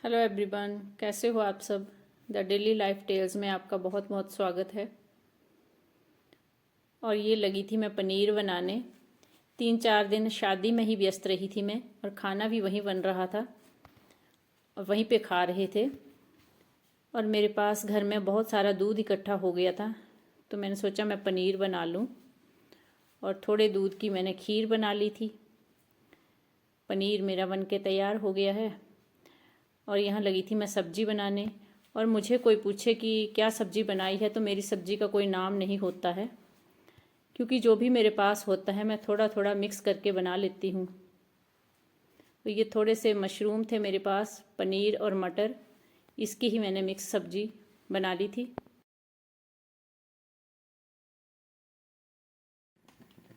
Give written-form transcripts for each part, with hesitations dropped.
Hello everyone, कैसे हो आप सब। द डेली लाइफ टेल्स में आपका बहुत बहुत स्वागत है। और ये लगी थी मैं पनीर बनाने। 3-4 दिन शादी में ही व्यस्त रही थी मैं, और खाना भी वहीं बन रहा था और वहीं पे खा रहे थे। और मेरे पास घर में बहुत सारा दूध इकट्ठा हो गया था, तो मैंने सोचा मैं पनीर बना लूँ। और थोड़े दूध की मैंने खीर बना ली थी। पनीर मेरा बन के तैयार हो गया है। और यहाँ लगी थी मैं सब्जी बनाने। और मुझे कोई पूछे कि क्या सब्जी बनाई है, तो मेरी सब्जी का कोई नाम नहीं होता है, क्योंकि जो भी मेरे पास होता है मैं थोड़ा थोड़ा मिक्स करके बना लेती हूँ। तो ये थोड़े से मशरूम थे मेरे पास, पनीर और मटर, इसकी ही मैंने मिक्स सब्जी बना ली थी।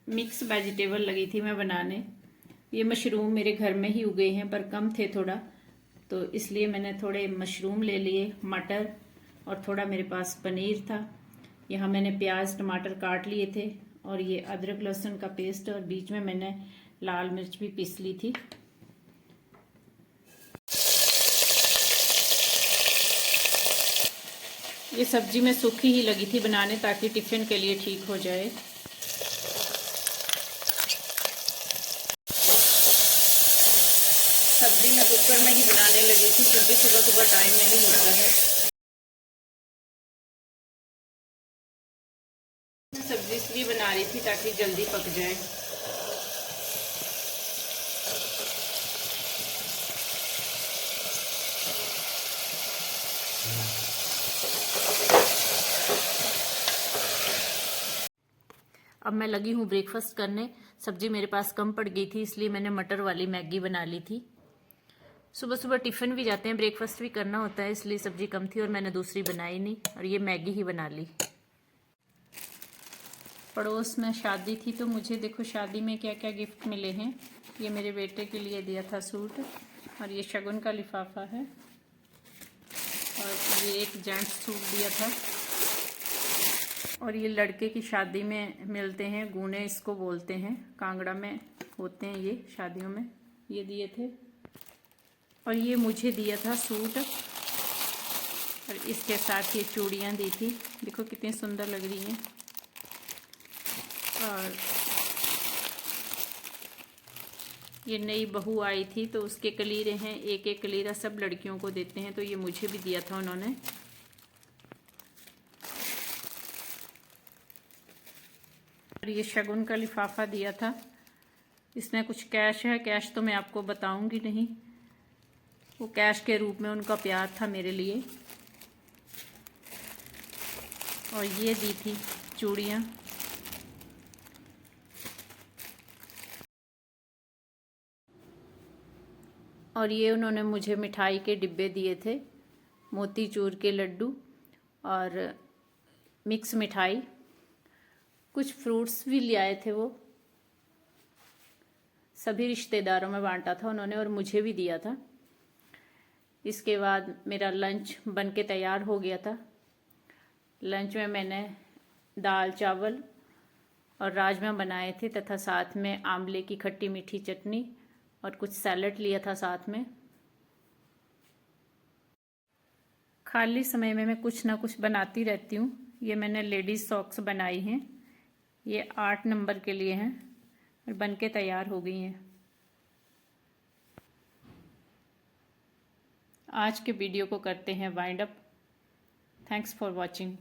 मिक्स वेजिटेबल लगी थी मैं बनाने। ये मशरूम मेरे घर में ही उगे हैं, पर कम थे थोड़ा, तो इसलिए मैंने थोड़े मशरूम ले लिए, मटर, और थोड़ा मेरे पास पनीर था। यहाँ मैंने प्याज टमाटर काट लिए थे, और ये अदरक लहसुन का पेस्ट, और बीच में मैंने लाल मिर्च भी पीस ली थी। ये सब्जी में सूखी ही लगी थी बनाने, ताकि टिफिन के लिए ठीक हो जाए। सब्जी मैं कुकर में ही बनाने लगी थी, क्योंकि सुबह सुबह टाइम नहीं होता है। सब्जी इसलिए बना रही थी ताकि जल्दी पक जाए। अब मैं लगी हूँ ब्रेकफास्ट करने। सब्जी मेरे पास कम पड़ गई थी, इसलिए मैंने मटर वाली मैगी बना ली थी। सुबह सुबह टिफ़िन भी जाते हैं, ब्रेकफास्ट भी करना होता है, इसलिए सब्जी कम थी और मैंने दूसरी बनाई नहीं, और ये मैगी ही बना ली। पड़ोस में शादी थी, तो मुझे देखो शादी में क्या क्या गिफ्ट मिले हैं। ये मेरे बेटे के लिए दिया था सूट, और ये शगुन का लिफाफा है, और ये एक जेंट्स सूट दिया था। और ये लड़के की शादी में मिलते हैं, गूने इसको बोलते हैं, कांगड़ा में होते हैं ये शादियों में। ये दिए थे। और ये मुझे दिया था सूट, और इसके साथ ये चूड़ियाँ दी थी। देखो कितनी सुंदर लग रही हैं। और ये नई बहू आई थी, तो उसके कलीरे हैं, एक एक कलीरा सब लड़कियों को देते हैं, तो ये मुझे भी दिया था उन्होंने। और ये शगुन का लिफाफा दिया था। इसमें कुछ कैश है, कैश तो मैं आपको बताऊंगी नहीं, वो कैश के रूप में उनका प्यार था मेरे लिए। और ये दी थी चूड़ियाँ। और ये उन्होंने मुझे मिठाई के डिब्बे दिए थे, मोतीचूर के लड्डू और मिक्स मिठाई। कुछ फ्रूट्स भी ले आए थे, वो सभी रिश्तेदारों में बांटा था उन्होंने, और मुझे भी दिया था। इसके बाद मेरा लंच बन के तैयार हो गया था। लंच में मैंने दाल चावल और राजमा बनाए थे, तथा साथ में आंवले की खट्टी मीठी चटनी और कुछ सैलड लिया था साथ में। खाली समय में मैं कुछ ना कुछ बनाती रहती हूँ। ये मैंने लेडीज सॉक्स बनाई हैं, ये 8 नंबर के लिए हैं, और बन के तैयार हो गई हैं। आज के वीडियो को करते हैं wind up. Thanks for watching.